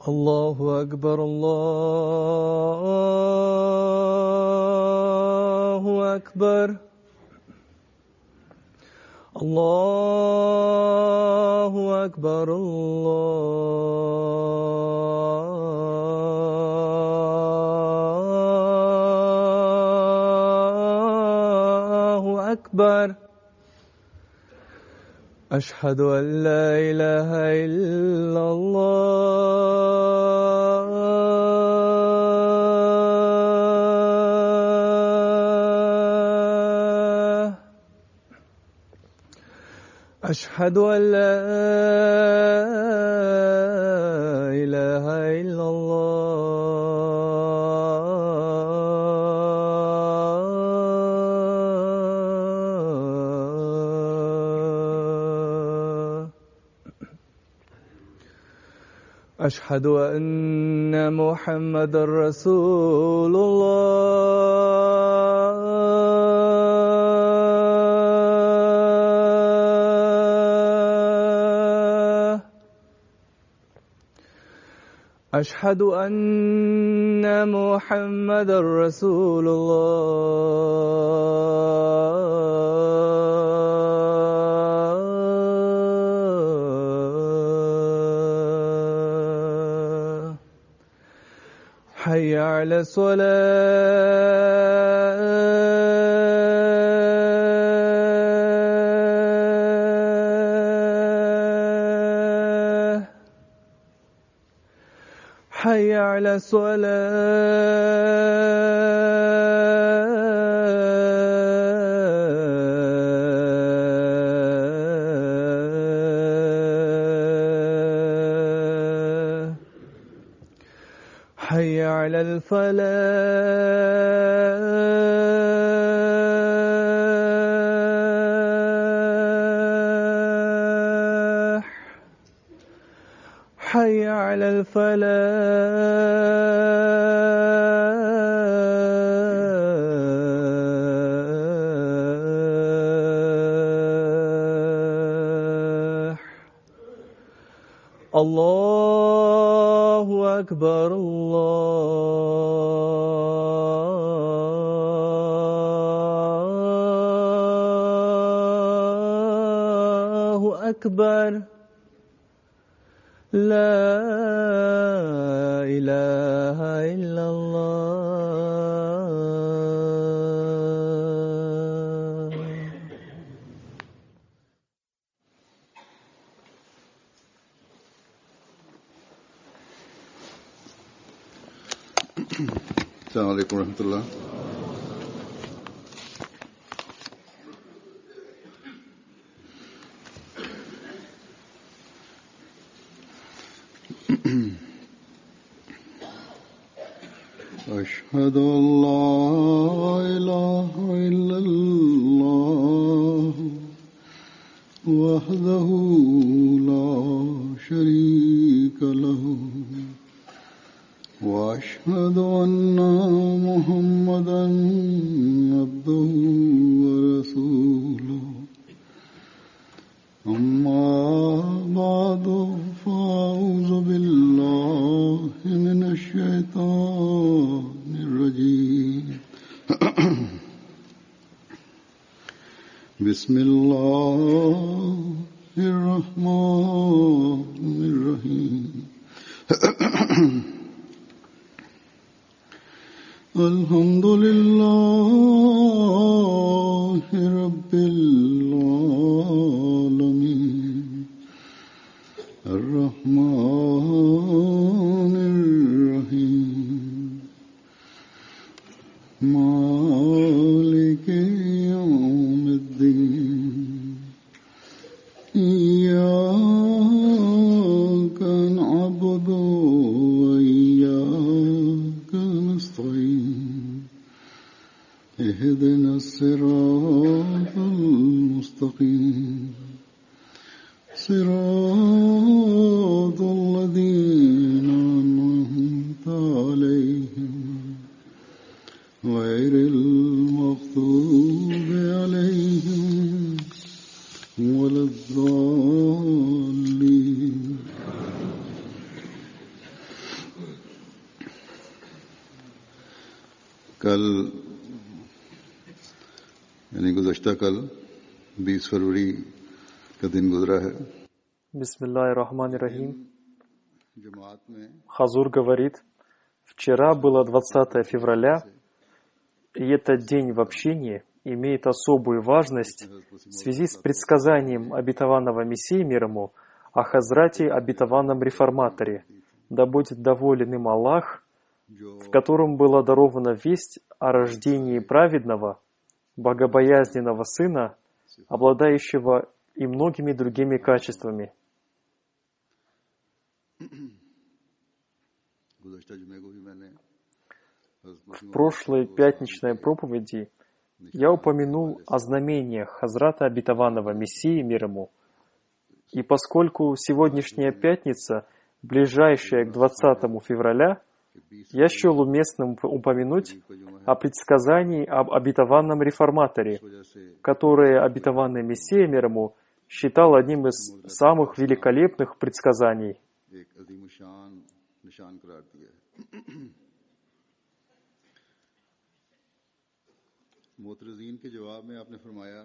الله أكبر الله أكبر الله أكبر الله أكبر أشهد أن لا إله إلا الله أشهد أن لا إله إلا الله أشهد أن محمدًا رسول الله أشهد أن محمدًا رسول الله حي على الصلاة حي على الصلاة حي على الفلاح حي على الفلاح الله أكبر الله أكبر لا إله إلا الله السلام عليكم ورحمة الله. أشهد أن لا إله إلا الله وحده لا شريك له وأشهد أن محمدًا عبده ورسوله أما بعد فأعوذ بالله من الشيطان الرجيم بسم الله الرحمن الرحيم الحمد لله رب العالمين الرحمن الرحيم مالك يوم الدين إياك نعبد وإياك نستعين اهدنا الصراط المستقيم صراط الذين أنعمت عليهم غير المغضوب عليهم ولا الضالين यानी गुज़श्ता कल 20 फरवरी का दिन गुजरा है। Бисмиллахир-Рахманир-Рахим. जमात में Хазур говорит, вчера было 20 февраля, и этот день в общине имеет особую важность в связи с предсказанием обетованного Мессии мир ему о Хазрате, обетованном реформаторе, да будет доволен им Аллах, в котором была дарована весть о рождении праведного, богобоязненного сына, обладающего и многими другими качествами. В прошлой пятничной проповеди я упомянул о знамениях Хазрата обетованного Мессии мир ему. И поскольку сегодняшняя пятница, ближайшая к 20 февраля, я счел уместным упомянуть о предсказании об обетованном реформаторе, которое обетованный Мессия мир ему считал одним из самых великолепных предсказаний. मोतरज़ीन के जवाब में आपने फरमाया,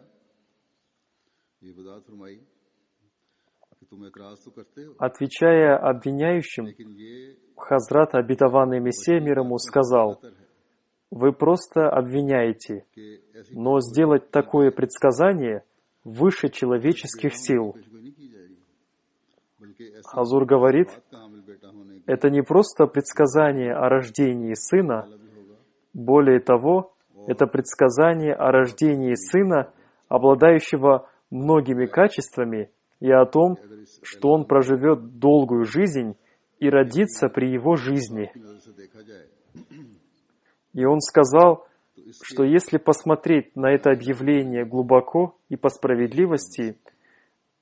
ये वज़ाहत फरमाई कि तुम एतराज़ तो करते हो, Отвечая обвиняющим, लेकिन ये Хазрат обетованный Мессия мир ему сказал: «Вы просто обвиняете, कि ऐसी но сделать такое предсказание выше человеческих сил». पेशगोई नहीं की जाएगी, बल्कि ऐसी Хазур говорит, बात का हामिल बेटा होने это не просто предсказание о рождении сына, का भी होगा, более того, это предсказание о рождении сына, обладающего многими качествами, и о том, что он проживет долгую жизнь и родится при его жизни. की नज़र से देखा जाए И он сказал, что если посмотреть на это объявление глубоко и по справедливости,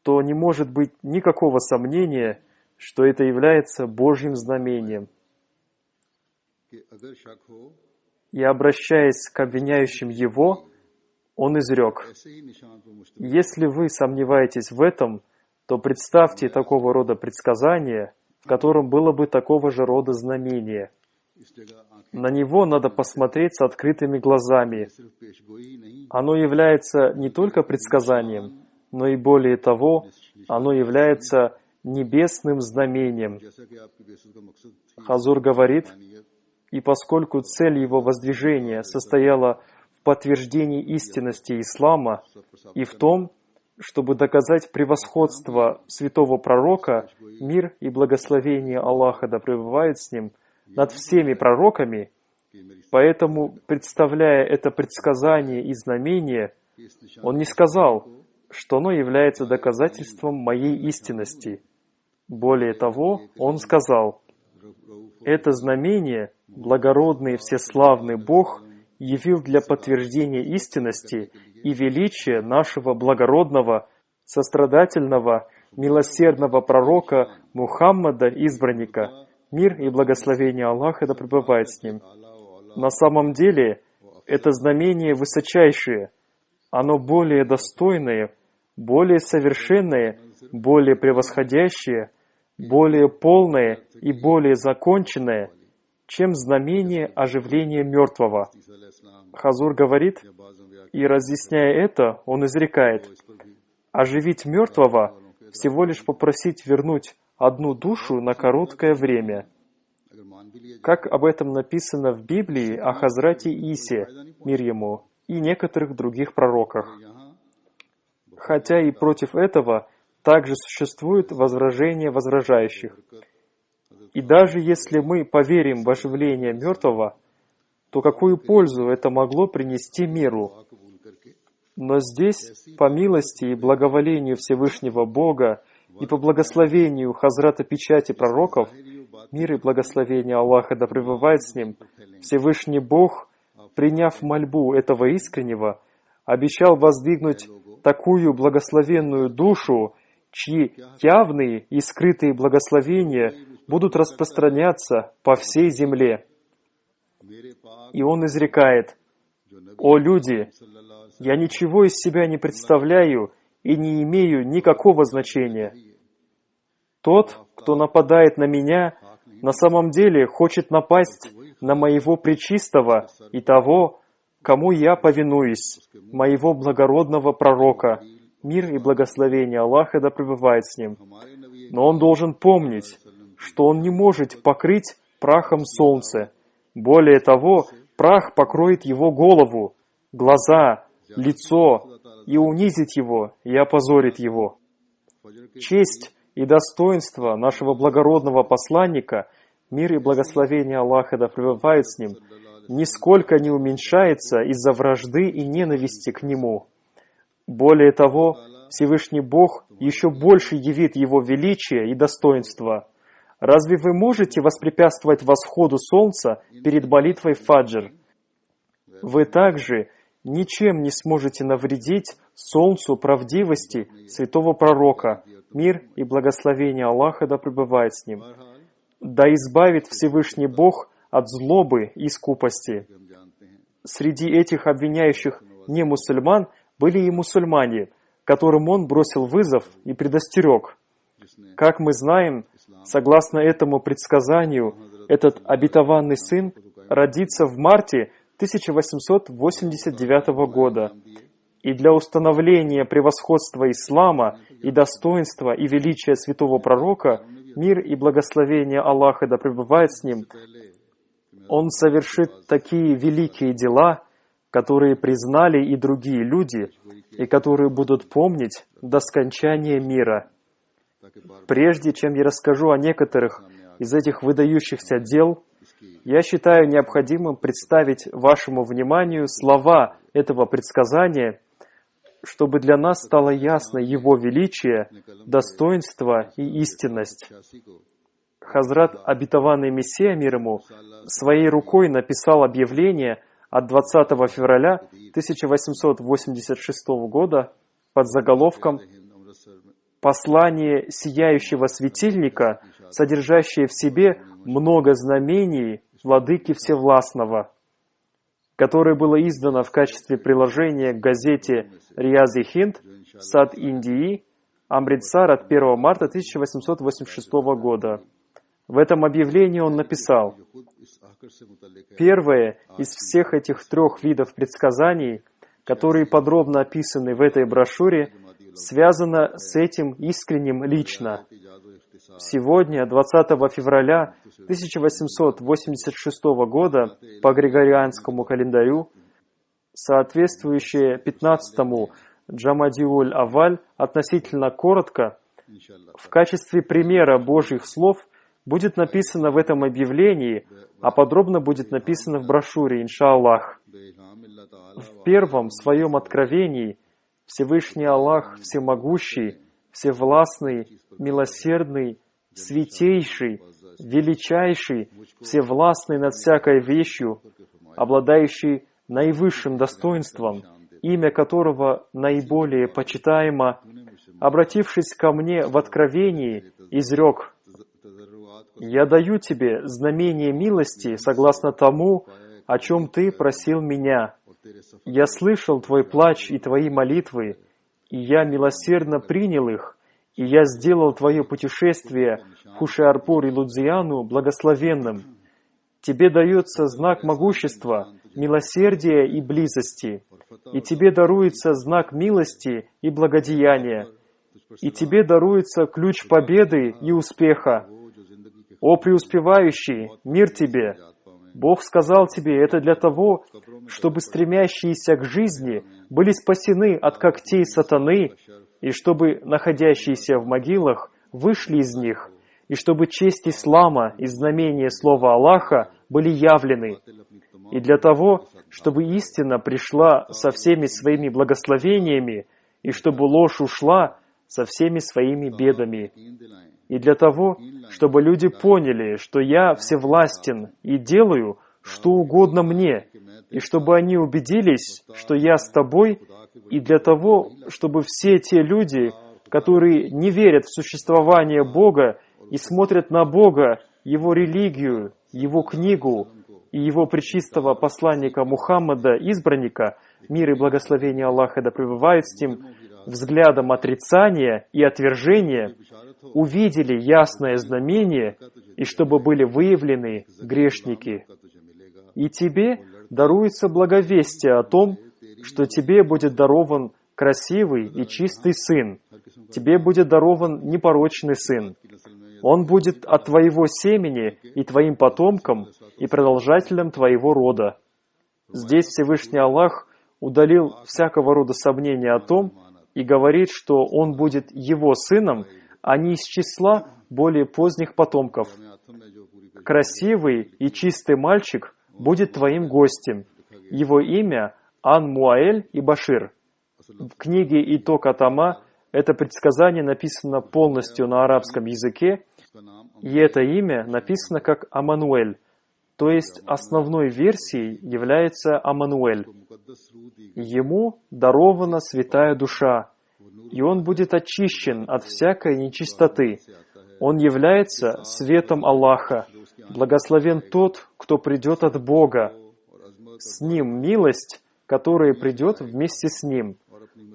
то не может быть никакого сомнения, что это является Божьим знамением. कि अगर शक हो И обращаясь к обвиняющим его, он изрек: ऐसे ही निशान पर मुश्तमिल «Если вы сомневаетесь в этом, то представьте такого рода предсказание, в котором было бы такого же рода знамение. इस जगह आंखें На него надо посмотреть с открытыми глазами. सिर्फ पेशगोई नहीं, Оно является не только предсказанием, но и более того, оно является небесным знамением». जैसा कि आपकी बेसत का मकसद थी, Хазур говорит, नीयत и поскольку цель его воздвижения состояла в подтверждении истинности ислама и в том, чтобы доказать превосходство святого пророка, мир и благословение Аллаха да пребывает с ним, над всеми пророками, поэтому, представляя это предсказание и знамение, он не сказал, что оно является доказательством моей истинности. Более того, он сказал: это знамение благородный всеславный Бог явил для подтверждения истинности и величия нашего благородного, сострадательного, милосердного пророка Мухаммада, избранника, мир и благословение Аллаха да пребывает с ним. На самом деле, это знамение высочайшее, оно более достойное, более совершенное, более превосходящее, более полное и более законченное, чем знамение оживления мертвого. Хазур говорит, и разъясняя это, он изрекает: оживить мертвого — всего лишь попросить вернуть одну душу на короткое время. Как об этом написано в Библии о Хазрате Исе, мир ему, и некоторых других пророках. Хотя и против этого также существует возражение возражающих. И даже если мы поверим в оживление мертвого, то какую пользу это могло принести миру? Но здесь, по милости и благоволению Всевышнего Бога и по благословению Хазрата Печати Пророков, мир и благословение Аллаха да пребывает с ним, Всевышний Бог, приняв мольбу этого искреннего, обещал воздвигнуть такую благословенную душу, чьи явные и скрытые благословения будут распространяться по всей земле. И он изрекает: «О люди, я ничего из себя не представляю и не имею никакого значения. Тот, кто нападает на меня, на самом деле хочет напасть на моего Пречистого и того, кому я повинуюсь, моего благородного пророка, мир и благословение Аллаха да пребывает с ним. Но он должен помнить, что он не может покрыть прахом солнце. Более того, прах покроет его голову, глаза, лицо, и унизит его, и опозорит его. Честь и достоинство нашего благородного посланника, мир и благословение Аллаха да пребывает с ним, нисколько не уменьшается из-за вражды и ненависти к нему. Более того, Всевышний Бог еще больше явит Его величие и достоинство. Разве вы можете воспрепятствовать восходу солнца перед молитвой фаджр? Вы также ничем не сможете навредить солнцу правдивости святого пророка, мир и благословение Аллаха да пребывает с ним. Да избавит Всевышний Бог от злобы и скупости. Среди этих обвиняющих не мусульман были и мусульмане, которым он бросил вызов и предостерег. Как мы знаем, согласно этому предсказанию, этот обетованный сын родится в марте 1889 года. И для установления превосходства ислама и достоинства и величия святого пророка, мир и благословение Аллаха да пребывает с ним, он совершит такие великие дела, которые признали и другие люди, и которые будут помнить до скончания мира. Прежде чем я расскажу о некоторых из этих выдающихся дел, я считаю необходимым представить вашему вниманию слова этого предсказания, чтобы для нас стало ясно его величие, достоинство и истинность. Хазрат, обетованный Мессия, мир ему, своей рукой написал объявление от 20 февраля 1886 года под заголовком «Послание сияющего светильника, содержащее в себе много знамений Владыки Всевластного», которое было издано в качестве приложения к газете «Рияз-и-Хинд», «Сад Индии», Амритсар от 1 марта 1886 года. В этом объявлении он написал: «Первое из всех этих трех видов предсказаний, которые подробно описаны в этой брошюре, связано с этим искренним лично. Сегодня, 20 февраля 1886 года, по Григорианскому календарю, соответствующее 15-му Джамадиуль-Аваль, относительно коротко, в качестве примера Божьих слов будет написано в этом объявлении, а подробно будет написано в брошюре, иншаллах. В первом своем откровении Всевышний Аллах Всемогущий, Всевластный, Милосердный, Святейший, Величайший, Всевластный над всякой вещью, обладающий наивысшим достоинством, имя которого наиболее почитаемо, обратившись ко мне в откровении, изрек: «Я даю тебе знамение милости согласно тому, о чем ты просил меня. Я слышал твой плач и твои молитвы, и я милосердно принял их, и я сделал твое путешествие в Хушиарпур и Лудзияну благословенным. Тебе дается знак могущества, милосердия и близости, и тебе даруется знак милости и благодеяния, и тебе даруется ключ победы и успеха. О преуспевающий, мир тебе! Бог сказал тебе это для того, чтобы стремящиеся к жизни были спасены от когтей сатаны, и чтобы находящиеся в могилах вышли из них, и чтобы честь ислама и знамения слова Аллаха были явлены, и для того, чтобы истина пришла со всеми своими благословениями, и чтобы ложь ушла со всеми своими бедами, и для того, чтобы люди поняли, что я всевластен и делаю, что угодно мне, и чтобы они убедились, что я с тобой, и для того, чтобы все те люди, которые не верят в существование Бога и смотрят на Бога, Его религию, Его книгу и Его пречистого посланника Мухаммада, избранника, мир и благословение Аллаха да пребывает с ним, взглядом отрицания и отвержения, увидели ясное знамение, и чтобы были выявлены грешники. И тебе, даруется благовестие о том, что тебе будет дарован красивый и чистый сын, тебе будет дарован непорочный сын. Он будет от твоего семени и твоим потомкам и продолжателем твоего рода. Здесь Всевышний Аллах удалил всякого рода сомнения о том и говорит, что он будет его сыном, а не из числа более поздних потомков. Красивый и чистый мальчик будет твоим гостем. Его имя Ан-Муаэль и Башир. В книге Итог Атама это предсказание написано полностью на арабском языке, и это имя написано как Амануэль, то есть основной версией является Амануэль. Ему дарована святая душа, и он будет очищен от всякой нечистоты. Он является светом Аллаха. Благословен тот, кто придет от Бога. С ним милость, которая придет вместе с ним.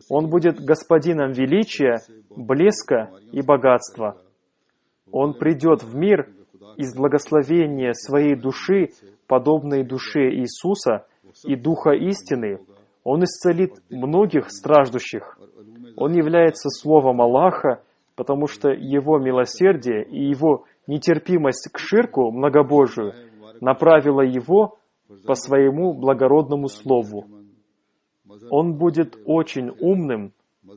Он будет господином величия, блеска и богатства. Он придет в мир из благословения своей души, подобной душе Иисуса, и Духа истины. Он исцелит многих страждущих. Он является Словом Аллаха, потому что Его милосердие и Его нетерпимость к ширку, многобожию, направила Его по Своему благородному Слову. Он будет очень умным,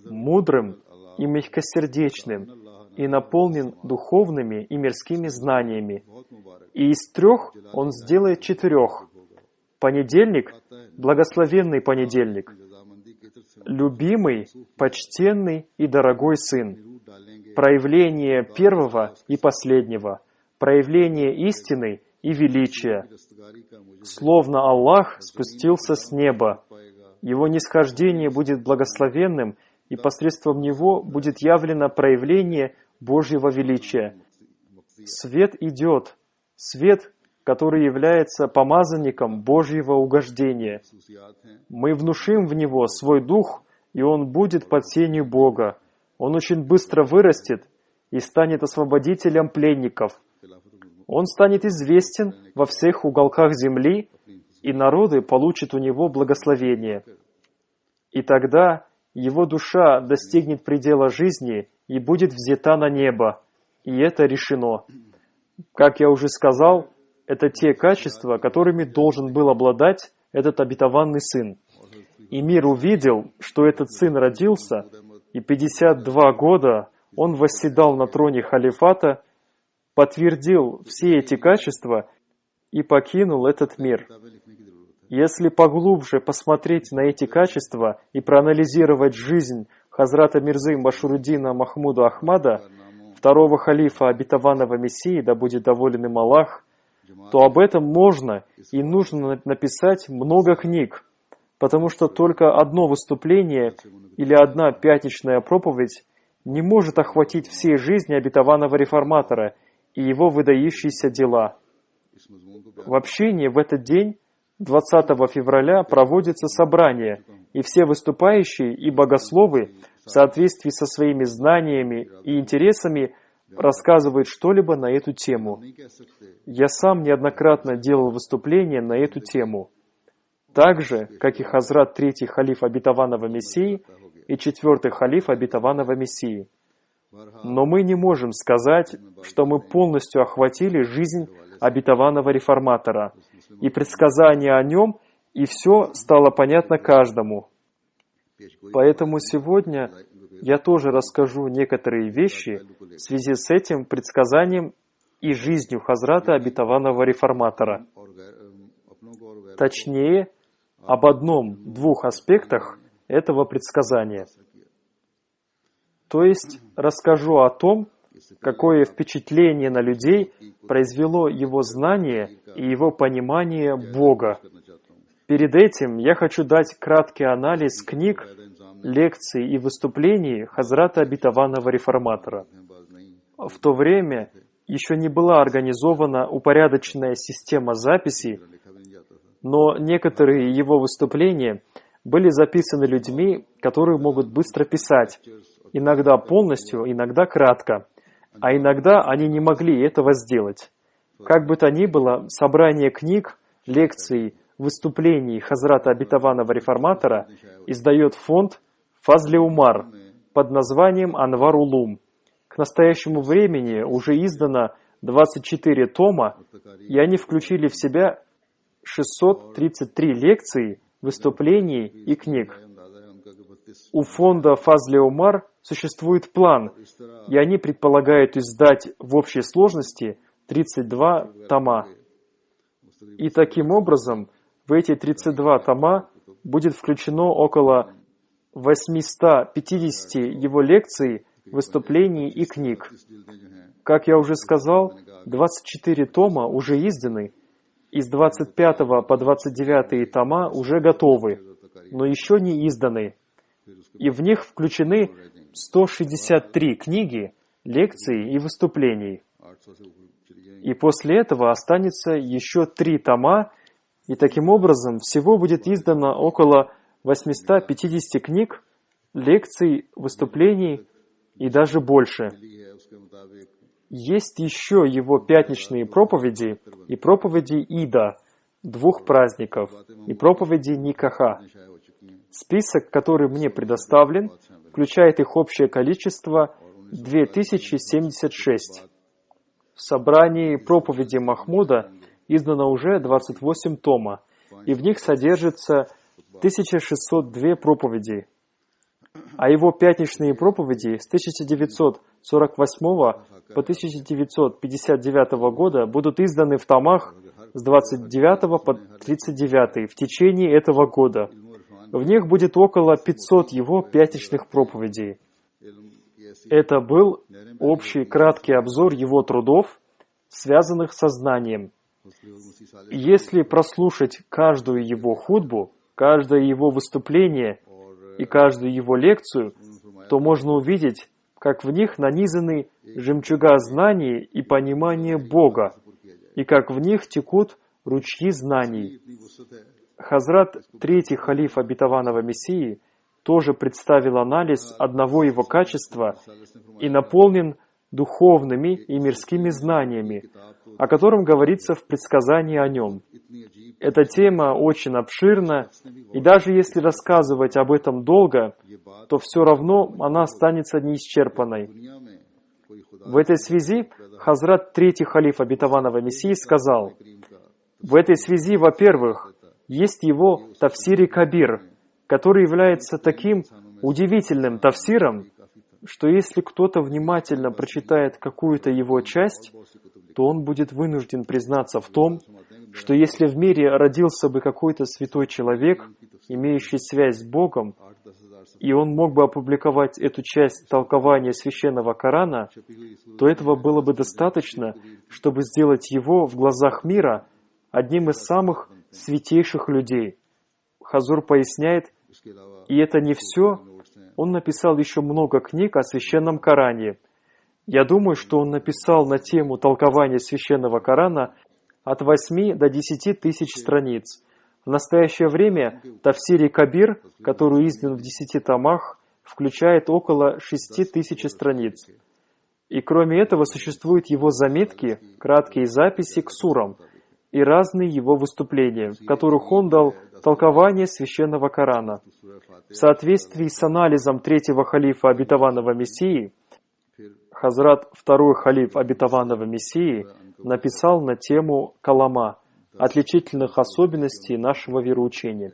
мудрым и мягкосердечным, и наполнен духовными и мирскими знаниями. И из 3 он сделает 4. Понедельник — благословенный понедельник. Любимый, почтенный и дорогой сын. Проявление первого и последнего. Проявление истины и величия. Словно Аллах спустился с неба. Его нисхождение будет благословенным, и посредством него будет явлено проявление Божьего величия. Свет идет, свет, который является помазанником Божьего угождения. Мы внушим в него свой дух, и он будет под сенью Бога. Он очень быстро вырастет и станет освободителем пленников. Он станет известен во всех уголках земли, и народы получат у него благословение. И тогда его душа достигнет предела жизни и будет взята на небо. И это решено. Как я уже сказал, это те качества, которыми должен был обладать этот обетованный сын. И мир увидел, что этот сын родился, и 52 года он восседал на троне халифата, подтвердил все эти качества и покинул этот мир. Если поглубже посмотреть на эти качества и проанализировать жизнь Хазрата Мирзы Башируддина Махмуда Ахмада, второго халифа обетованного Мессии, да будет доволен им Аллах, то об этом можно и нужно написать много книг, потому что только одно выступление или одна пятничная проповедь не может охватить всей жизни обетованного реформатора и его выдающиеся дела. В общине в этот день, 20 февраля, проводится собрание, и все выступающие и богословы в соответствии со своими знаниями и интересами рассказывают что-либо на эту тему. Я сам неоднократно делал выступления на эту тему. Так же, как и Хазрат третий халиф обетованного Мессии и 4-й халиф обетованного Мессии. Но мы не можем сказать, что мы полностью охватили жизнь обетованного реформатора и предсказания о нем, и все стало понятно каждому. Поэтому сегодня я тоже расскажу некоторые вещи в связи с этим предсказанием и жизнью Хазрата обетованного реформатора. Точнее, об одном-двух аспектах этого предсказания. То есть расскажу о том, какое впечатление на людей произвело его знание и его понимание Бога. Перед этим я хочу дать краткий анализ книг, лекций и выступлений Хазрата обетованного реформатора. В то время еще не была организована упорядоченная система записей, но некоторые его выступления были записаны людьми, которые могут быстро писать, иногда полностью, иногда кратко, а иногда они не могли этого сделать. Как бы то ни было, собрание книг, лекций, выступлений Хазрата Обетованного Реформатора издает фонд Фазли Умар под названием Анвар Улум. К настоящему времени уже издано 24 тома, и они включили в себя 633 лекции, выступлений и книг. У фонда Фазли Умар существует план, и они предполагают издать в общей сложности 32 тома. И таким образом в эти 32 тома будет включено около 850 его лекций, выступлений и книг. Как я уже сказал, 24 тома уже изданы, из 25 по 29 тома уже готовы, но еще не изданы. И в них включены 163 книги, лекций и выступлений. И после этого останется еще 3 тома, и таким образом всего будет издано около 850 книг, лекций, выступлений и даже больше. Есть еще его пятничные проповеди и проповеди Ида, 2 праздников, и проповеди Никаха. Список, который мне предоставлен, включает их общее количество 2076. В собрании проповеди Махмуда издано уже 28 тома, и в них содержится 1602 проповеди. А его пятничные проповеди с 1948 по 1959 года будут изданы в томах с 29 по 39 в течение этого года. В них будет около 500 его пятничных проповедей. Это был общий краткий обзор его трудов, связанных со знанием. Если прослушать каждую его хутбу, каждое его выступление и каждую его лекцию, то можно увидеть, как в них нанизаны жемчуга знаний и понимания Бога, и как в них текут ручьи знаний. Хазрат, третий халиф обетованного Мессии, тоже представил анализ одного его качества и наполнен духовными и мирскими знаниями, о котором говорится в предсказании о нем. Эта тема очень обширна, и даже если рассказывать об этом долго, то все равно она останется неисчерпанной. В этой связи Хазрат, третий халиф обетованного Мессии, сказал: в этой связи, во-первых, есть его Тафсир Кабир, который является таким удивительным тафсиром, что если кто-то внимательно прочитает какую-то его часть, то он будет вынужден признаться в том, что если в мире родился бы какой-то святой человек, имеющий связь с Богом, и он мог бы опубликовать эту часть толкования Священного Корана, то этого было бы достаточно, чтобы сделать его в глазах мира одним из самых святейших людей. Хазур поясняет, и это не все. Он написал еще много книг о Священном Коране. Я думаю, что он написал на тему толкования Священного Корана от 8 до 10 тысяч страниц. В настоящее время Тафсир Кабир, который издан в 10 томах, включает около 6 тысяч страниц. И кроме этого существуют его заметки, краткие записи к сурам и разные его выступления, в которых он дал толкование Священного Корана. В соответствии с анализом третьего халифа обетованного Мессии, Хазрат, второй халиф обетованного Мессии, написал на тему Калама, отличительных особенностей нашего вероучения.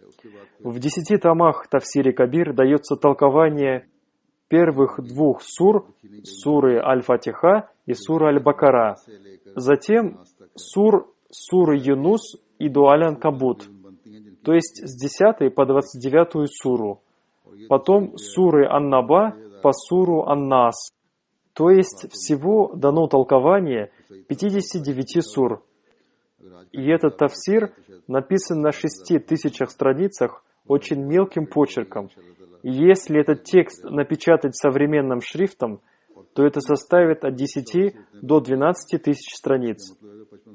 В 10 томах Тафсире Кабир дается толкование первых 2 сур, суры Аль-Фатиха и суры Аль-Бакара, затем суры Юнус и Дуалян Кабут, то есть с 10 по 29 суру, потом суры Ан-Наба по суру Ан-Нас, то есть всего дано толкование 59 сур. И этот тафсир написан на 6000 страницах очень мелким почерком. И если этот текст напечатать современным шрифтом, то это составит от 10 до 12 тысяч страниц.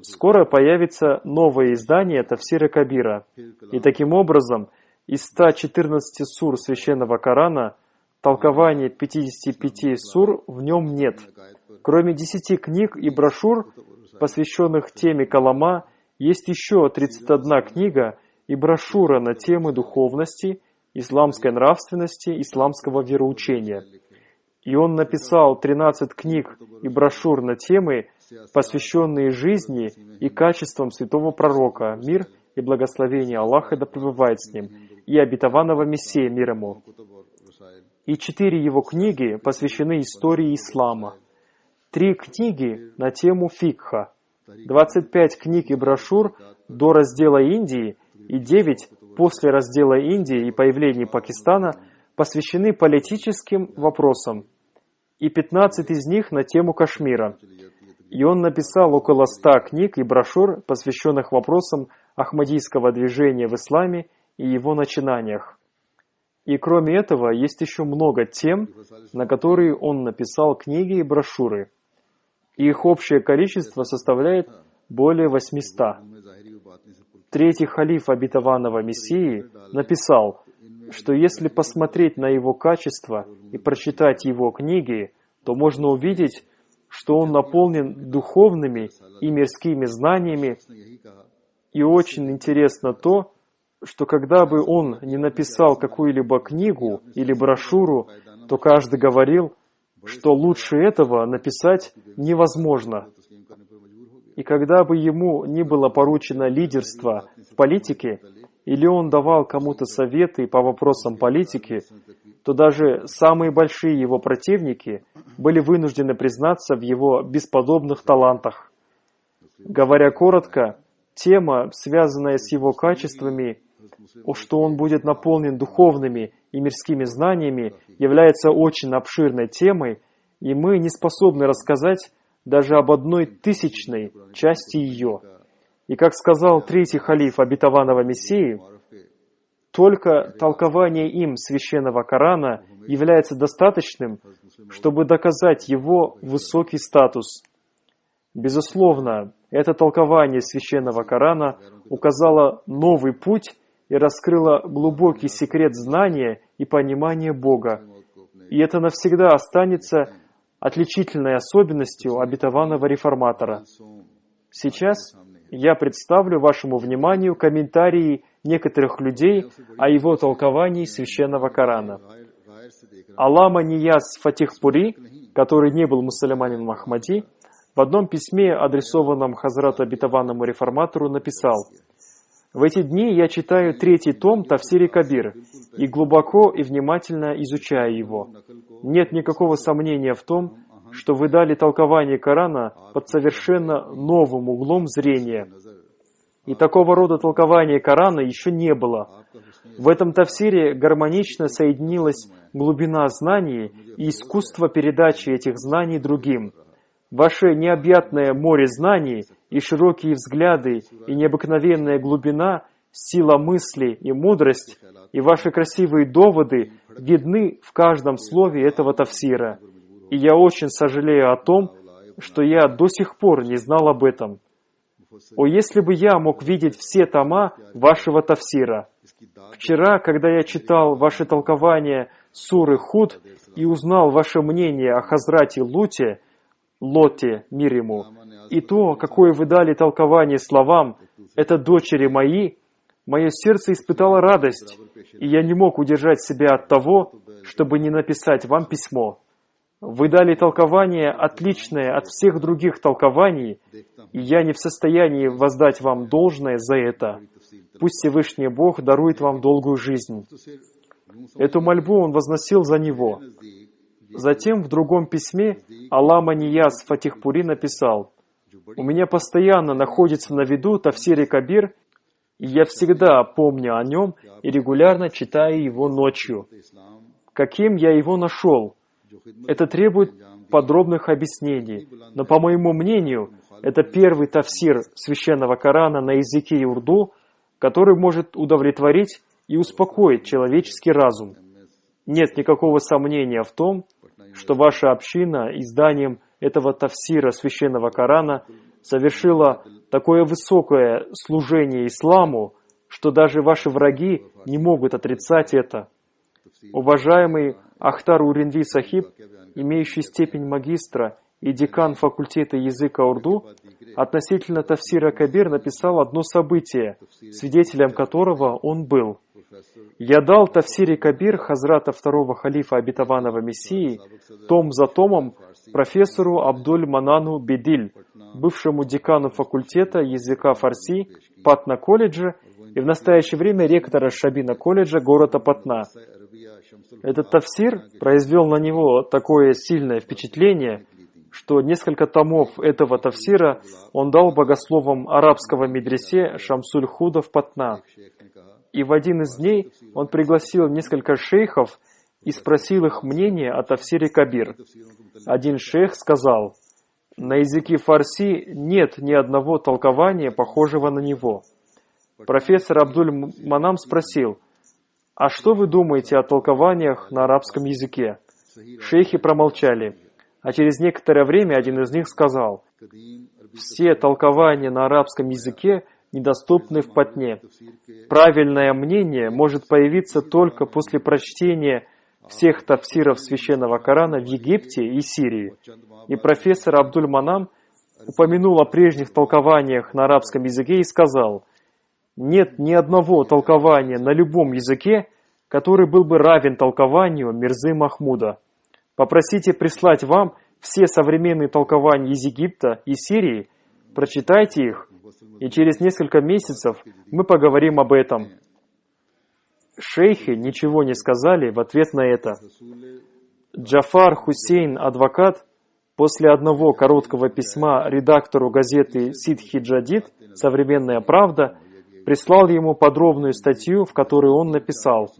Скоро появится новое издание Тафсира Кабира. И таким образом, из 114 сур Священного Корана, толкования 55 сур в нем нет. Кроме 10 книг и брошюр, посвященных теме Калама, есть еще 31 книга и брошюра на темы духовности, исламской нравственности, исламского вероучения. И он написал 13 книг и брошюр на темы, посвященные жизни и качествам святого пророка, мир и благословение Аллаха да пребывает с ним, и обетованного Мессии, мир ему. И 4 его книги посвящены истории ислама, 3 книги на тему фикха, 25 книг и брошюр до раздела Индии и 9 после раздела Индии и появления Пакистана посвящены политическим вопросам, и 15 из них на тему Кашмира. И он написал около 100 книг и брошюр, посвященных вопросам ахмадийского движения в исламе и его начинаниях. И кроме этого, есть еще много тем, на которые он написал книги и брошюры. Их общее количество составляет более 800. Третий халиф обетованного Мессии написал, что если посмотреть на его качество и прочитать его книги, то можно увидеть, что он наполнен духовными и мирскими знаниями. И очень интересно то, что когда бы он не написал какую-либо книгу или брошюру, то каждый говорил, что лучше этого написать невозможно. И когда бы ему не было поручено лидерство в политике, или он давал кому-то советы по вопросам политики, то даже самые большие его противники были вынуждены признаться в его бесподобных талантах. Говоря коротко, тема, связанная с его качествами, что он будет наполнен духовными и мирскими знаниями, является очень обширной темой, и мы не способны рассказать даже об 1/1000 части ее. И как сказал третий халиф обетованного Мессии, только толкование им священного Корана является достаточным, чтобы доказать его высокий статус. Безусловно, это толкование священного Корана указало новый путь и раскрыло глубокий секрет знания и понимания Бога. И это навсегда останется отличительной особенностью обетованного реформатора. Сейчас я представлю вашему вниманию комментарии некоторых людей о его толковании священного Корана. Аллама Нияз Фатихпури, который не был мусульманином Ахмади, в одном письме, адресованном Хазрату обетованному реформатору, написал: «В эти дни я читаю 3-й том Тафсири Кабир и глубоко и внимательно изучаю его. Нет никакого сомнения в том, что вы дали толкование Корана под совершенно новым углом зрения. И такого рода толкования Корана еще не было. В этом тафсире гармонично соединилась глубина знаний и искусство передачи этих знаний другим. Ваше необъятное море знаний и широкие взгляды и необыкновенная глубина, сила мысли и мудрость, и ваши красивые доводы видны в каждом слове этого тафсира. И я очень сожалею о том, что я до сих пор не знал об этом. О, если бы я мог видеть все тома вашего тафсира! Вчера, когда я читал ваше толкование суры Худ и узнал ваше мнение о Хазрате Лоте, мир ему, и то, какое вы дали толкование словам «это дочери мои», мое сердце испытало радость, и я не мог удержать себя от того, чтобы не написать вам письмо. Вы дали толкование, отличное от всех других толкований, и я не в состоянии воздать вам должное за это. Пусть Всевышний Бог дарует вам долгую жизнь». Эту мольбу он возносил за него. Затем в другом письме Аллама Нияз Фатихпури написал: «У меня постоянно находится на виду Тафсири Кабир, и я всегда помню о нем и регулярно читаю его ночью. Каким я его нашел? Это требует подробных объяснений, но, по моему мнению, это первый тафсир священного Корана на языке урду, который может удовлетворить и успокоить человеческий разум. Нет никакого сомнения в том, что ваша община изданием этого тафсира священного Корана совершила такое высокое служение исламу, что даже ваши враги не могут отрицать это. Уважаемый Ахтар Уринви Сахиб, имеющий степень магистра и декан факультета языка урду, относительно тафсира Кабир написал одно событие, свидетелем которого он был. «Я дал тафсире Кабир Хазрата второго халифа обетованного Мессии том за томом профессору Абдуль-Манану Бедиль, бывшему декану факультета языка фарси Патна колледжа и в настоящее время ректора Шабина колледжа города Патна. Этот тафсир произвел на него такое сильное впечатление, что несколько томов этого тафсира он дал богословам арабского медресе Шамсуль-Худа в Патна. И в один из дней он пригласил несколько шейхов и спросил их мнение о тафсире Кабир. Один шейх сказал: «На языке фарси нет ни одного толкования, похожего на него». Профессор Абдуль-Манам спросил: «А что вы думаете о толкованиях на арабском языке?» Шейхи промолчали, а через некоторое время один из них сказал: «Все толкования на арабском языке недоступны в Патне. Правильное мнение может появиться только после прочтения всех тафсиров Священного Корана в Египте и Сирии». И профессор Абдуль-Манам упомянул о прежних толкованиях на арабском языке и сказал: «Нет ни одного толкования на любом языке, который был бы равен толкованию Мирзы Махмуда. Попросите прислать вам все современные толкования из Египта и Сирии, прочитайте их, и через несколько месяцев мы поговорим об этом». Шейхи ничего не сказали в ответ на это. Джафар Хусейн, адвокат, после одного короткого письма редактору газеты «Сидхи Джадид» «Современная правда» прислал ему подробную статью, в которой он написал: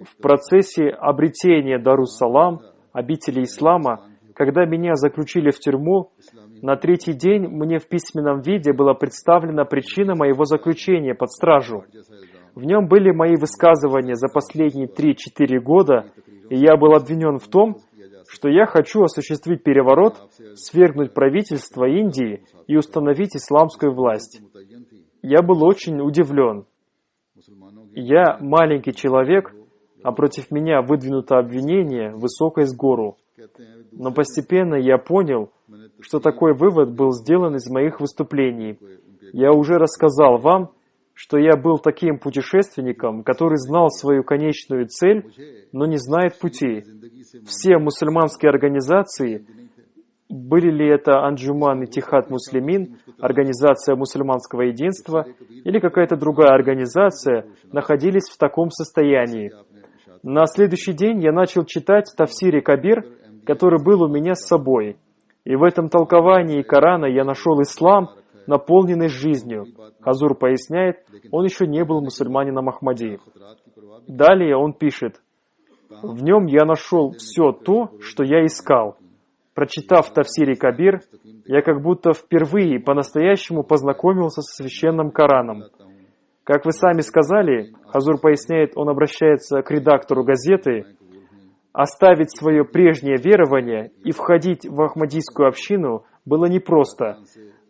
«В процессе обретения Дарус-Салам, обители ислама, когда меня заключили в тюрьму, на третий день мне в письменном виде была представлена причина моего заключения под стражу. В нем были мои высказывания за последние 3-4 года, и я был обвинен в том, что я хочу осуществить переворот, свергнуть правительство Индии и установить исламскую власть. Я был очень удивлен. Я маленький человек, а против меня выдвинуто обвинение высокое с гору. Но постепенно я понял, что такой вывод был сделан из моих выступлений. Я уже рассказал вам, что я был таким путешественником, который знал свою конечную цель, но не знает путей. Все мусульманские организации, были ли это Анджуман Иттихад Муслимин, Организация мусульманского единства или какая-то другая организация, находились в таком состоянии. На следующий день я начал читать тафсире Кабир, который был у меня с собой. И в этом толковании Корана я нашел ислам, наполненный жизнью. Хазур поясняет, он еще не был мусульманином Ахмади. Далее он пишет: «В нем я нашел все то, что я искал. Прочитав тафсире Кабир, я как будто впервые по-настоящему познакомился со священным Кораном. Как вы сами сказали, Хазур поясняет, он обращается к редактору газеты, оставить свое прежнее верование и входить в ахмадийскую общину было непросто,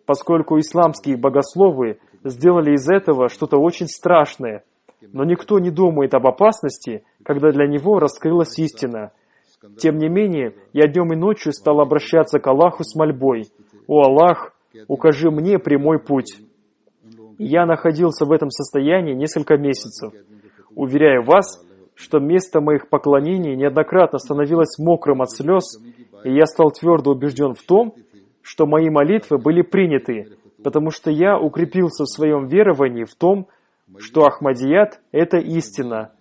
поскольку исламские богословы сделали из этого что-то очень страшное, но никто не думает об опасности, когда для него раскрылась истина. Тем не менее, я днем и ночью стал обращаться к Аллаху с мольбой: «О Аллах, укажи мне прямой путь». Я находился в этом состоянии несколько месяцев. Уверяю вас, что место моих поклонений неоднократно становилось мокрым от слез, и я стал твердо убежден в том, что мои молитвы были приняты, потому что я укрепился в своем веровании в том, что Ахмадият — это истина.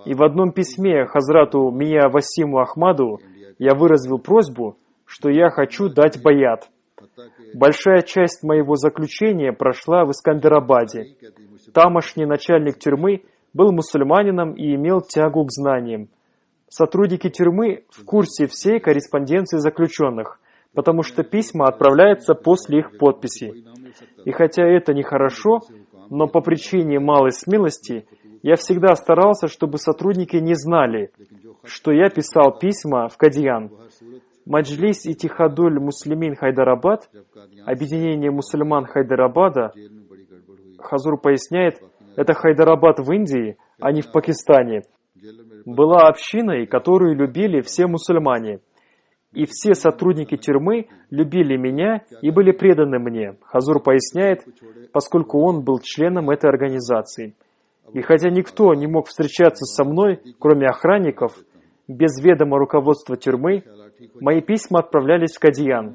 И в одном письме Хазрату Мия Васиму Ахмаду я выразил просьбу, что я хочу дать баят. Большая часть моего заключения прошла в Искандерабаде. Тамошний начальник тюрьмы был мусульманином и имел тягу к знаниям. Сотрудники тюрьмы в курсе всей корреспонденции заключенных, потому что письма отправляются после их подписи. И хотя это нехорошо, но по причине малой смелости я всегда старался, чтобы сотрудники не знали, что я писал письма в Кадьян. Маджлис Иттихадуль Муслимин Хайдарабад, объединение мусульман Хайдарабада, Хазур поясняет, это Хайдарабад в Индии, а не в Пакистане, была общиной, которую любили все мусульмане. И все сотрудники тюрьмы любили меня и были преданы мне. Хазур поясняет, поскольку он был членом этой организации. И хотя никто не мог встречаться со мной, кроме охранников, без ведома руководства тюрьмы, мои письма отправлялись в Кадиян.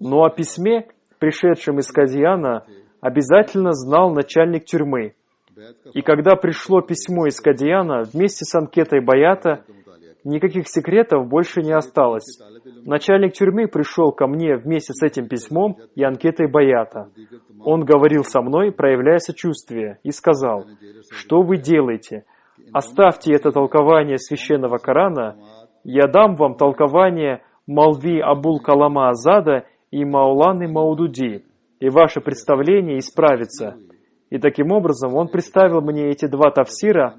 Но о письме, пришедшем из Кадияна, обязательно знал начальник тюрьмы. И когда пришло письмо из Кадияна, вместе с анкетой Баята, никаких секретов больше не осталось. Начальник тюрьмы пришел ко мне вместе с этим письмом и анкетой Баята. Он говорил со мной, проявляя сочувствие, и сказал: «Что вы делаете? Оставьте это толкование священного Корана, я дам вам толкование Молви Абул Калама Азада и Мауланы Маудуди, и ваше представление исправится». И таким образом он представил мне эти два тафсира,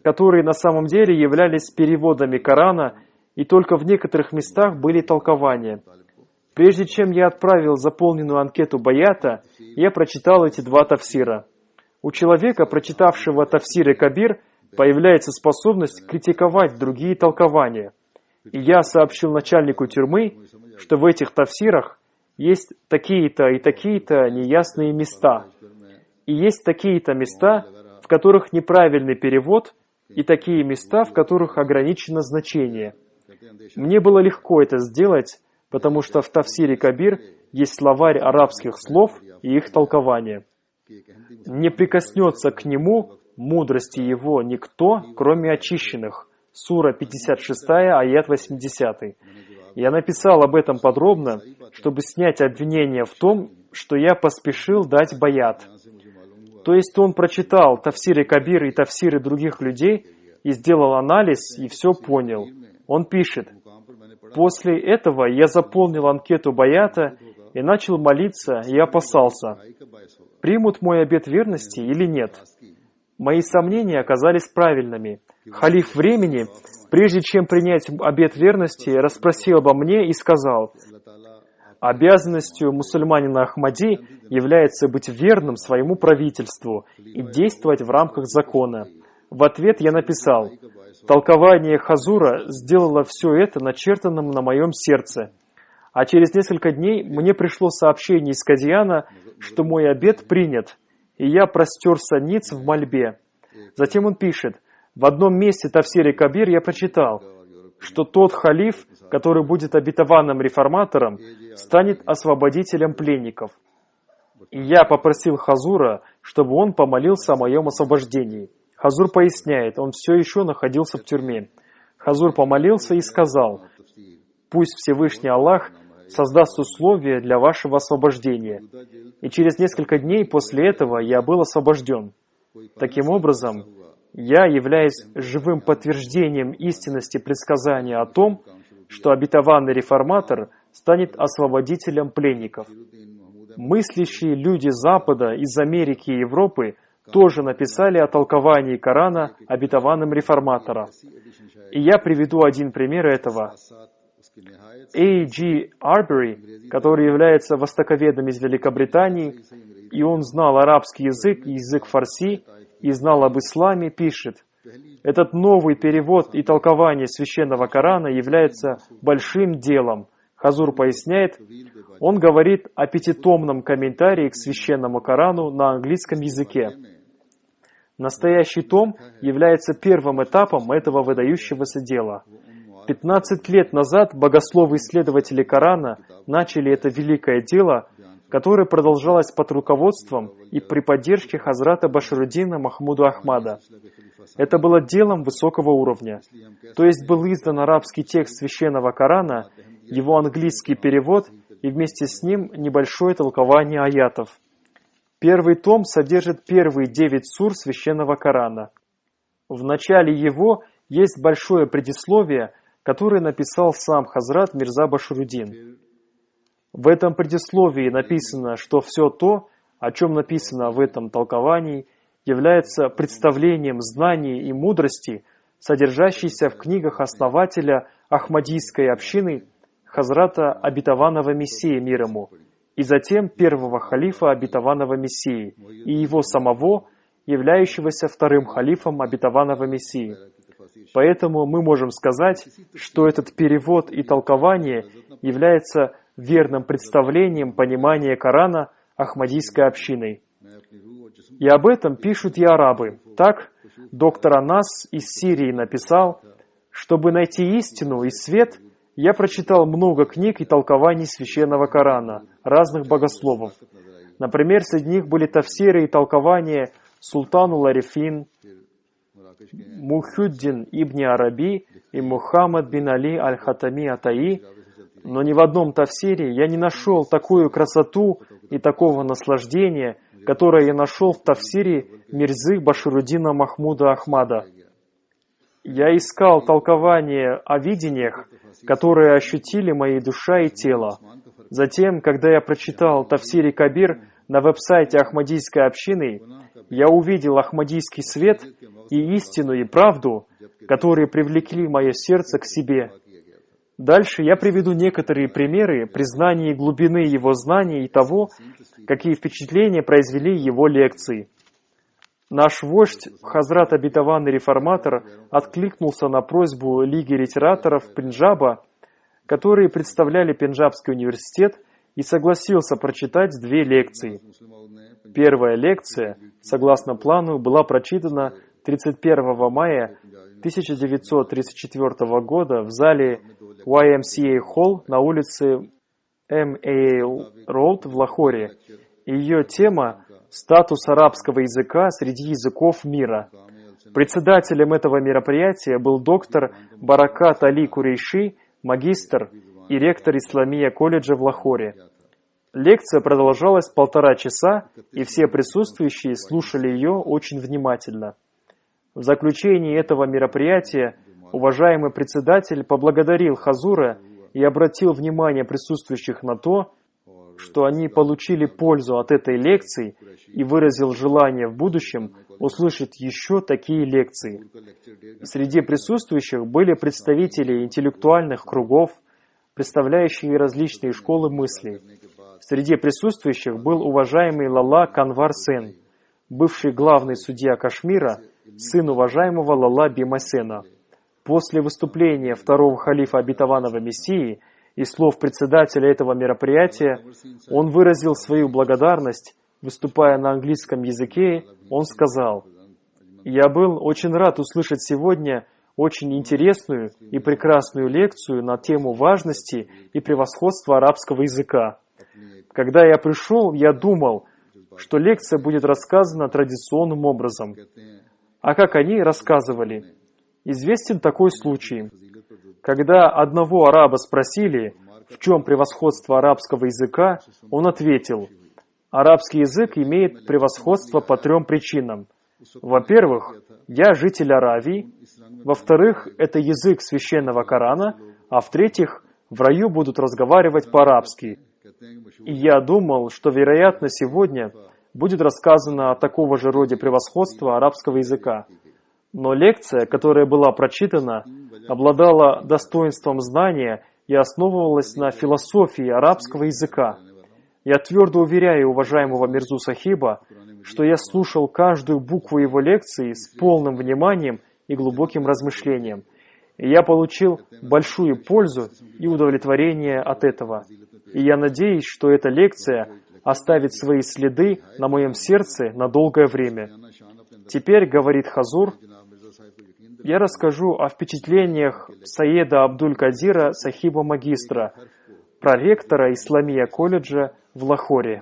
которые на самом деле являлись переводами Корана, и только в некоторых местах были толкования. Прежде чем я отправил заполненную анкету Баята, я прочитал эти два тафсира. У человека, прочитавшего тафсир и Кабир, появляется способность критиковать другие толкования. И я сообщил начальнику тюрьмы, что в этих тафсирах есть такие-то и такие-то неясные места. И есть такие-то места, в которых неправильный перевод, и такие места, в которых ограничено значение. Мне было легко это сделать, потому что в тафсире Кабир есть словарь арабских слов и их толкование. Не прикоснется к нему, мудрости его, никто, кроме очищенных. Сура 56, аят 80. Я написал об этом подробно, чтобы снять обвинение в том, что я поспешил дать баят. То есть он прочитал тафсиры Кабир и тафсиры других людей и сделал анализ, и все понял. Он пишет: «После этого я заполнил анкету баята и начал молиться и опасался, примут мой обет верности или нет. Мои сомнения оказались правильными. Халиф времени, прежде чем принять обет верности, расспросил обо мне и сказал: обязанностью мусульманина Ахмади является быть верным своему правительству и действовать в рамках закона. В ответ я написал: толкование Хазура сделало все это начертанным на моем сердце. А через несколько дней мне пришло сообщение из Кадияна, что мой обет принят, и я простерся ниц в мольбе. Затем он пишет: в одном месте тафсире Кабир я прочитал, что тот халиф, который будет обетованным реформатором, станет освободителем пленников. И я попросил Хазура, чтобы он помолился о моем освобождении. Хазур поясняет, он все еще находился в тюрьме. Хазур помолился и сказал: пусть Всевышний Аллах создаст условия для вашего освобождения. И через несколько дней после этого я был освобожден. Таким образом, я являюсь живым подтверждением истинности предсказания о том, что обетованный реформатор станет освободителем пленников. Мыслящие люди Запада из Америки и Европы тоже написали о толковании Корана обетованным реформатора. И я приведу один пример этого. A.G. Arbery, который является востоковедом из Великобритании, и он знал арабский язык и язык фарси, и знал об исламе, пишет: этот новый перевод и толкование священного Корана является большим делом. Хазур поясняет, он говорит о пятитомном комментарии к священному Корану на английском языке. Настоящий том является первым этапом этого выдающегося дела. 15 лет назад богословы-исследователи Корана начали это великое дело, которое продолжалось под руководством и при поддержке Хазрата Башируддина Махмуда Ахмада. Это было делом высокого уровня. То есть был издан арабский текст священного Корана, его английский перевод и вместе с ним небольшое толкование аятов. Первый том содержит первые 9 сур священного Корана. В начале его есть большое предисловие, которое написал сам Хазрат Мирза Башируддин. В этом предисловии написано, что все то, о чем написано в этом толковании, является представлением знаний и мудрости, содержащейся в книгах основателя Ахмадийской общины Хазрата Обетованного Мессии мир ему, и затем первого халифа Обетованного Мессии и его самого, являющегося вторым халифом Обетованного Мессии. Поэтому мы можем сказать, что этот перевод и толкование является верным представлением понимания Корана Ахмадийской общиной. И об этом пишут и арабы. Так, доктор Анас из Сирии написал: «Чтобы найти истину и свет, я прочитал много книг и толкований Священного Корана, разных богословов. Например, среди них были тафсиры и толкования Султану Арифин, Мухюддин ибн Араби и Мухаммад бин Али аль-Хатами Атаи, но ни в одном тафсире я не нашел такую красоту и такого наслаждения, которое я нашел в тафсире Мирзы Башируддина Махмуда Ахмада. Я искал толкования о видениях, которые ощутили мои душа и тело. Затем, когда я прочитал тафсире Кабир на веб-сайте Ахмадийской общины, я увидел ахмадийский свет и истину и правду, которые привлекли мое сердце к себе. Дальше я приведу некоторые примеры признания глубины его знаний и того, какие впечатления произвели его лекции. Наш вождь, Хазрат Обетованный Реформатор, откликнулся на просьбу Лиги литераторов Пенджаба, которые представляли Пенджабский университет, и согласился прочитать 2 лекции. Первая лекция, согласно плану, была прочитана 31 мая 1934 года в зале YMCA Hall на улице MAA Road в Лахоре. Ее тема «Статус арабского языка среди языков мира». Председателем этого мероприятия был доктор Баракат Али Курейши, магистр и ректор Исламия колледжа в Лахоре. Лекция продолжалась 1,5 часа, и все присутствующие слушали ее очень внимательно. В заключении этого мероприятия уважаемый председатель поблагодарил Хазура и обратил внимание присутствующих на то, что они получили пользу от этой лекции, и выразил желание в будущем услышать еще такие лекции. Среди присутствующих были представители интеллектуальных кругов, представляющие различные школы мысли. Среди присутствующих был уважаемый Лала Канвар Сен, бывший главный судья Кашмира, сын уважаемого Лала Бимасена. После выступления второго халифа обетованного Мессии и слов председателя этого мероприятия, он выразил свою благодарность. Выступая на английском языке, он сказал: «Я был очень рад услышать сегодня очень интересную и прекрасную лекцию на тему важности и превосходства арабского языка. Когда я пришел, я думал, что лекция будет рассказана традиционным образом. А как они рассказывали? Известен такой случай. Когда одного араба спросили, в чем превосходство арабского языка, он ответил: арабский язык имеет превосходство по 3 причинам. Во-первых, я житель Аравии. Во-вторых, это язык священного Корана. А в-третьих, в раю будут разговаривать по-арабски. И я думал, что, вероятно, сегодня будет рассказано о такого же роде превосходства арабского языка. Но лекция, которая была прочитана, обладала достоинством знания и основывалась на философии арабского языка. Я твердо уверяю уважаемого Мирзу Сахиба, что я слушал каждую букву его лекции с полным вниманием и глубоким размышлением. И я получил большую пользу и удовлетворение от этого. И я надеюсь, что эта лекция оставит свои следы на моем сердце на долгое время. Теперь, говорит Хазур, я расскажу о впечатлениях Саеда Абдуль-Кадира Сахиба Магистра, проректора Исламия колледжа в Лахоре.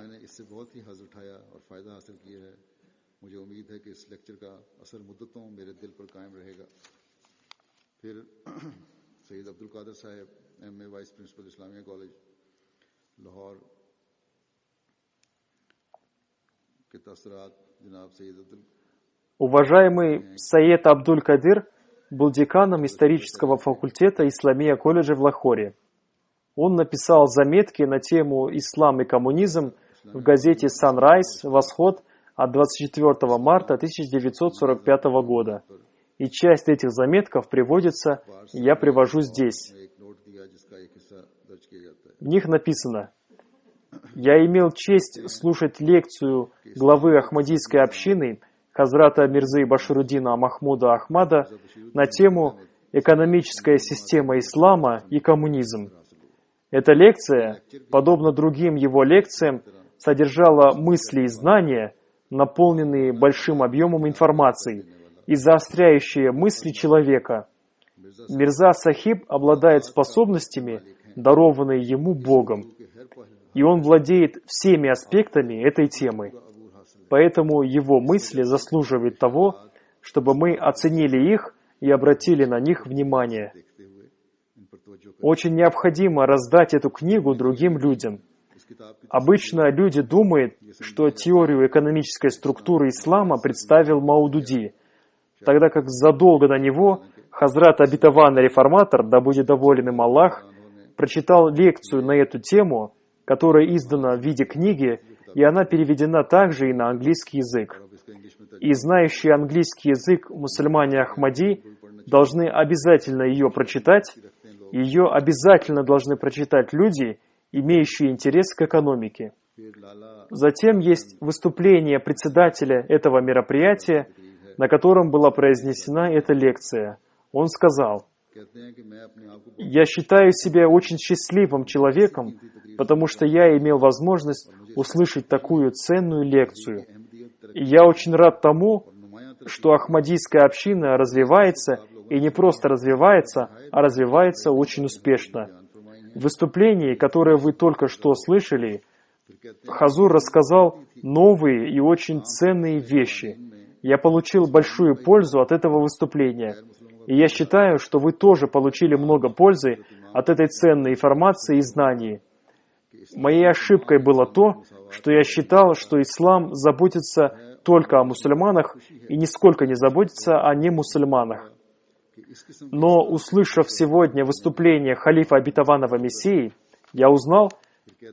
Уважаемый Саед Абдуль-Кадир был деканом исторического факультета Исламия колледжа в Лахоре. Он написал заметки на тему «Ислам и коммунизм» в газете «Sunrise. Восход» от 24 марта 1945 года. И часть этих заметков приводится, я привожу здесь. В них написано: «Я имел честь слушать лекцию главы Ахмадийской общины, Хазрата Мирзы Башируддина Махмуда Ахмада на тему «Экономическая система ислама и коммунизм». Эта лекция, подобно другим его лекциям, содержала мысли и знания, наполненные большим объемом информации и заостряющие мысли человека. Мирза Сахиб обладает способностями, дарованные ему Богом, и он владеет всеми аспектами этой темы. Поэтому его мысли заслуживают того, чтобы мы оценили их и обратили на них внимание. Очень необходимо раздать эту книгу другим людям. Обычно люди думают, что теорию экономической структуры ислама представил Маудуди, тогда как задолго до него Хазрат Обетованный Реформатор, да будет доволен им Аллах, прочитал лекцию на эту тему, которая издана в виде книги, и она переведена также и на английский язык. И знающие английский язык мусульмане Ахмади должны обязательно ее прочитать, и ее обязательно должны прочитать люди, имеющие интерес к экономике. Затем есть выступление председателя этого мероприятия, на котором была произнесена эта лекция. Он сказал: «Я считаю себя очень счастливым человеком, потому что я имел возможность услышать такую ценную лекцию. И я очень рад тому, что ахмадийская община развивается, и не просто развивается, а развивается очень успешно. В выступлении, которое вы только что слышали, Хазур рассказал новые и очень ценные вещи. Я получил большую пользу от этого выступления. И я считаю, что вы тоже получили много пользы от этой ценной информации и знаний. Моей ошибкой было то, что я считал, что ислам заботится только о мусульманах и нисколько не заботится о немусульманах. Но, услышав сегодня выступление халифа обетованного Мессии, я узнал,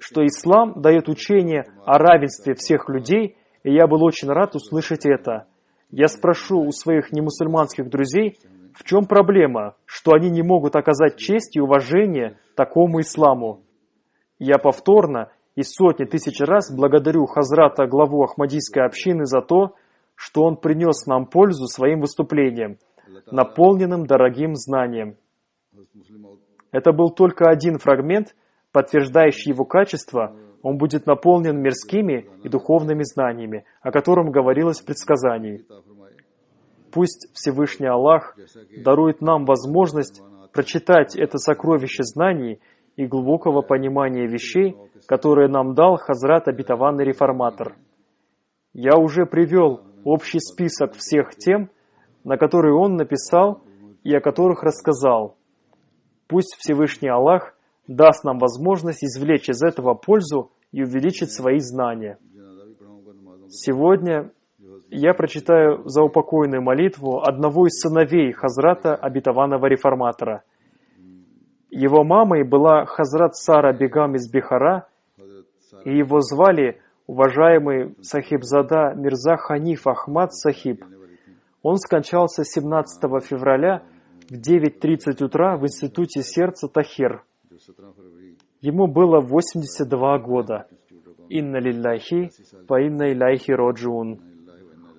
что ислам дает учение о равенстве всех людей, и я был очень рад услышать это. Я спрошу у своих немусульманских друзей, в чем проблема, что они не могут оказать честь и уважение такому исламу. Я повторно и сотни тысяч раз благодарю Хазрата, главу Ахмадийской общины, за то, что он принес нам пользу своим выступлением, наполненным дорогим знанием. Это был только один фрагмент, подтверждающий его качество. Он будет наполнен мирскими и духовными знаниями, о котором говорилось в предсказании. Пусть Всевышний Аллах дарует нам возможность прочитать это сокровище знаний и глубокого понимания вещей, которые нам дал Хазрат Обетованный Реформатор. Я уже привел общий список всех тем, на которые он написал и о которых рассказал. Пусть Всевышний Аллах даст нам возможность извлечь из этого пользу и увеличить свои знания. Сегодня я прочитаю заупокойную молитву одного из сыновей Хазрата Обетованного Реформатора. Его мамой была Хазрат Сара Бегам из Бихара, и его звали уважаемый Сахибзада Мирза Ханиф Ахмад Сахиб. Он скончался 17 февраля в 9:30 утра в Институте сердца Тахир. Ему было 82 года. Инна лилляхи, ва инна иляйхи роджиун.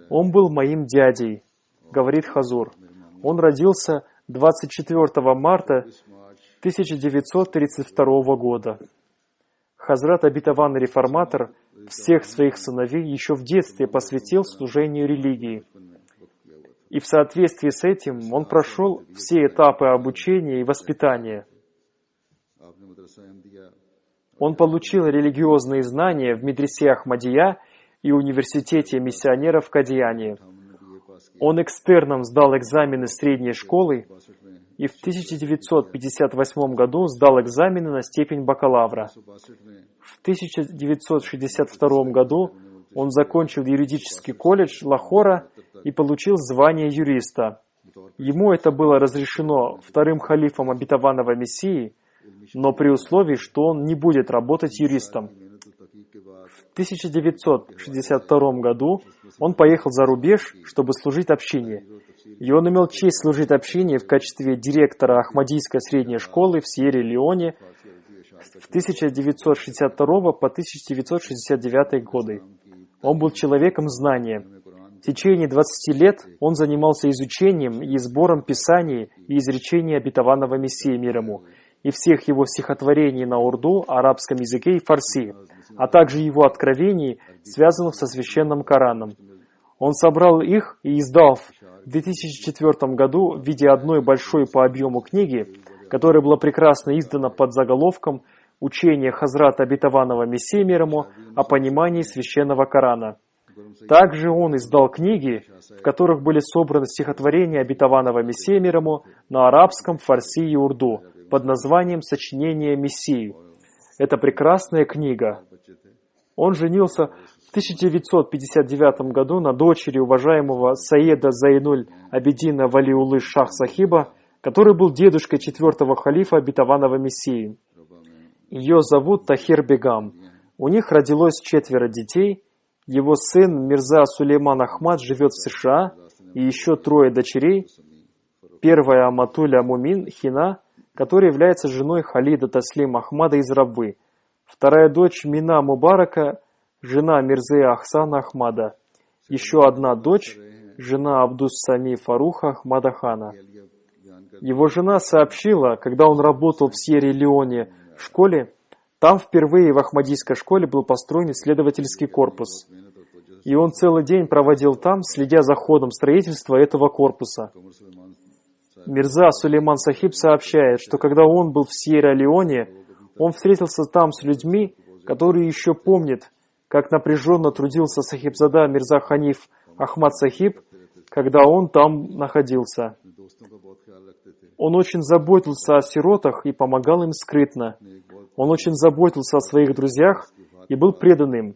Он был моим дядей, говорит Хазур. Он родился 24 марта 1932 года. Хазрат Обетованный Реформатор всех своих сыновей еще в детстве посвятил служению религии. И в соответствии с этим он прошел все этапы обучения и воспитания. Он получил религиозные знания в медресе Ахмадия и университете миссионеров в Кадьяне. Он экстерном сдал экзамены средней школы и в 1958 году сдал экзамены на степень бакалавра. В 1962 году он закончил юридический колледж Лахора и получил звание юриста. Ему это было разрешено вторым халифом Обетованного Мессии, но при условии, что он не будет работать юристом. В 1962 году он поехал за рубеж, чтобы служить общине. И он имел честь служить общине в качестве директора Ахмадийской средней школы в Сьерра-Леоне в 1962 по 1969 годы. Он был человеком знания. В течение 20 лет он занимался изучением и сбором писаний и изречений обетованного Мессии мир ему, и всех его стихотворений на урду, арабском языке и фарси, а также его откровений, связанных со священным Кораном. Он собрал их и издал в 2004 году в виде одной большой по объему книги, которая была прекрасно издана под заголовком «Учение Хазрата обетованного Мессии мир ему о понимании священного Корана». Также он издал книги, в которых были собраны стихотворения обетованного Мессии мир ему на арабском, фарси и урду под названием «Сочинение Мессии». Это прекрасная книга. Он женился в 1959 году на дочери уважаемого Саеда Зайнуль Абедина Валиулы Шах Сахиба, который был дедушкой 4-го халифа обетованного Мессии. Ее зовут Тахир Бегам. У них родилось 4 детей. Его сын Мирза Сулейман Ахмад живет в США, и еще 3 дочерей. Первая Аматуля Мумин Хина, которая является женой Халида Таслим Ахмада из Рабвы. Вторая дочь Мина Мубарака, жена Мирзы Ахсана Ахмада. Еще одна дочь, жена Абдус-Сами Фаруха Ахмада Хана. Его жена сообщила, когда он работал в Сьерра-Леоне в школе, там впервые в Ахмадийской школе был построен исследовательский корпус. И он целый день проводил там, следя за ходом строительства этого корпуса. Мирза Сулейман Сахиб сообщает, что когда он был в Сьерра-Леоне, он встретился там с людьми, которые еще помнят, как напряженно трудился Сахибзада Мирза Ханиф Ахмад Сахиб, когда он там находился. Он очень заботился о сиротах и помогал им скрытно. Он очень заботился о своих друзьях и был предан им.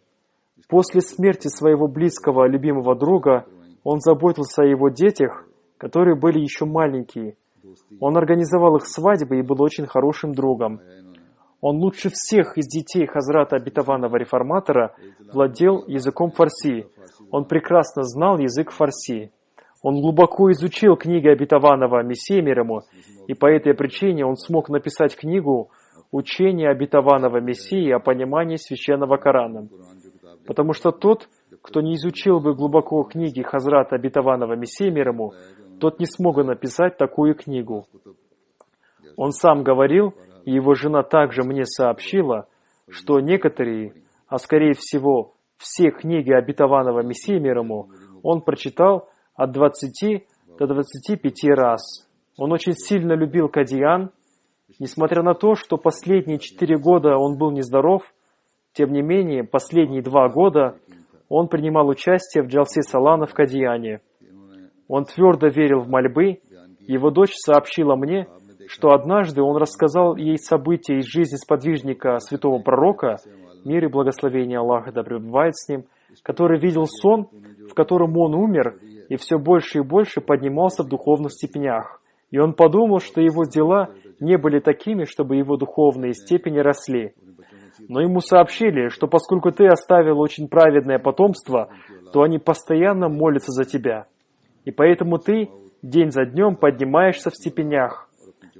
После смерти своего близкого, любимого друга, он заботился о его детях, которые были еще маленькие. Он организовал их свадьбы и был очень хорошим другом. Он лучше всех из детей Хазрата обетованного реформатора владел языком фарси. Он прекрасно знал язык фарси. Он глубоко изучил книги обетованного Мессии мир ему, и по этой причине он смог написать книгу «Учение обетованного Мессии о понимании священного Корана». Потому что тот, кто не изучил бы глубоко книги Хазрата обетованного Мессии мир ему, тот не смог бы написать такую книгу. Он сам говорил, и его жена также мне сообщила, что некоторые, а скорее всего все книги обетованного Мессии мир ему, он прочитал от 20 до 25 раз. Он очень сильно любил Кадиян. Несмотря на то, что последние 4 года он был нездоров, тем не менее, последние 2 года он принимал участие в Джалсе Салана в Кадияне. Он твердо верил в мольбы. Его дочь сообщила мне, что однажды он рассказал ей события из жизни сподвижника святого пророка, мир и благословение Аллаха да пребывает с ним, который видел сон, в котором он умер и все больше и больше поднимался в духовных степенях. И он подумал, что его дела не были такими, чтобы его духовные степени росли. Но ему сообщили, что поскольку ты оставил очень праведное потомство, то они постоянно молятся за тебя. И поэтому ты день за днем поднимаешься в степенях.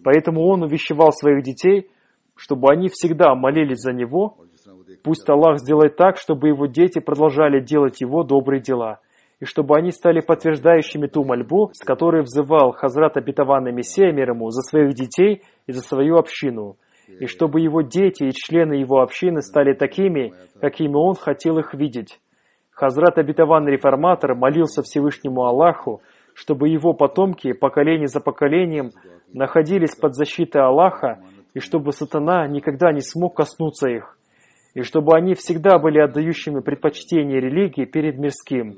Поэтому он увещевал своих детей, чтобы они всегда молились за него. Пусть Аллах сделает так, чтобы его дети продолжали делать его добрые дела, и чтобы они стали подтверждающими ту мольбу, с которой взывал Хазрат обетованный Мессия мир ему за своих детей и за свою общину, и чтобы его дети и члены его общины стали такими, какими он хотел их видеть. Хазрат обетованный реформатор молился Всевышнему Аллаху, чтобы его потомки, поколение за поколением, находились под защитой Аллаха, и чтобы сатана никогда не смог коснуться их, и чтобы они всегда были отдающими предпочтение религии перед мирским.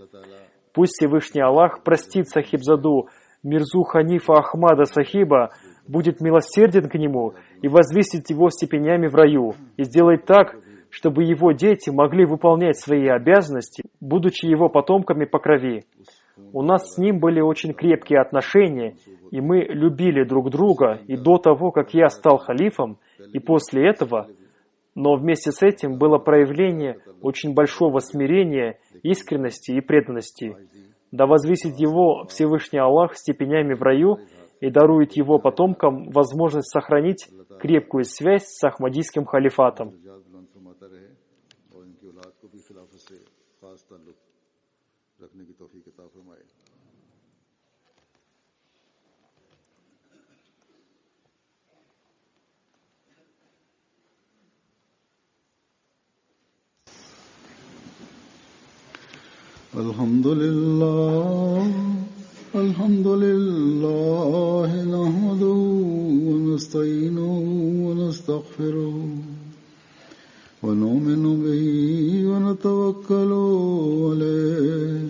Пусть Всевышний Аллах простит Сахибзаду Мирзу Ханифа Ахмада Сахиба, будет милосерден к нему и возвысит его степенями в раю, и сделает так, чтобы его дети могли выполнять свои обязанности, будучи его потомками по крови. У нас с ним были очень крепкие отношения, и мы любили друг друга и до того, как я стал халифом, и после этого, но вместе с этим было проявление очень большого смирения, искренности и преданности. Да возвысит его Всевышний Аллах степенями в раю и дарует его потомкам возможность сохранить крепкую связь с Ахмадийским халифатом. रखने की तौफीक अता الحمد لله نحمده ونستعينه ونستغفره ونؤمن به ونتوكل عليه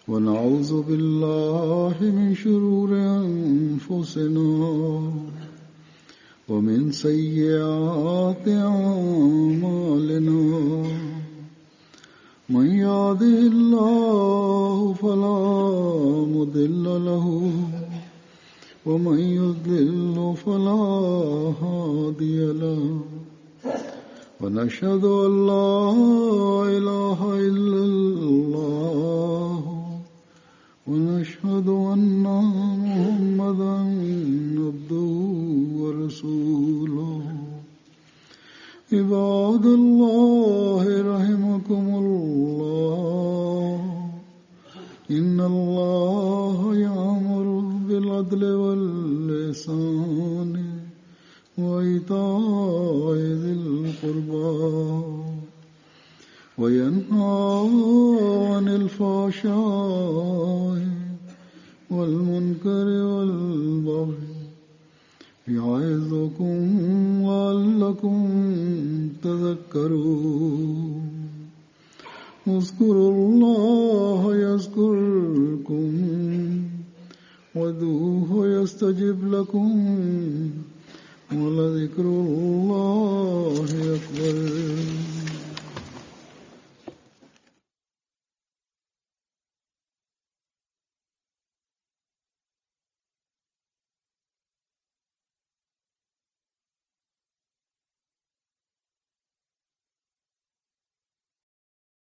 ونعوذ بالله من شرور أنفسنا ومن سيئات أعمالنا من يهده الله فلا مضل له ومن يضلل فلا هادي له ونشهد أن لا إله إلا الله ونشهد أن محمدا عبده ورسوله عباد الله رحمكم الله إن الله يأمر بالعدل والإحسان وإيتاء ذي القربى وينهى عن الفحشاء والمنكر والبغي يعظكم لعلكم تذكرون اذكروا الله يذكركم وادعوه يستجب لكم ولذكر الله أكبر.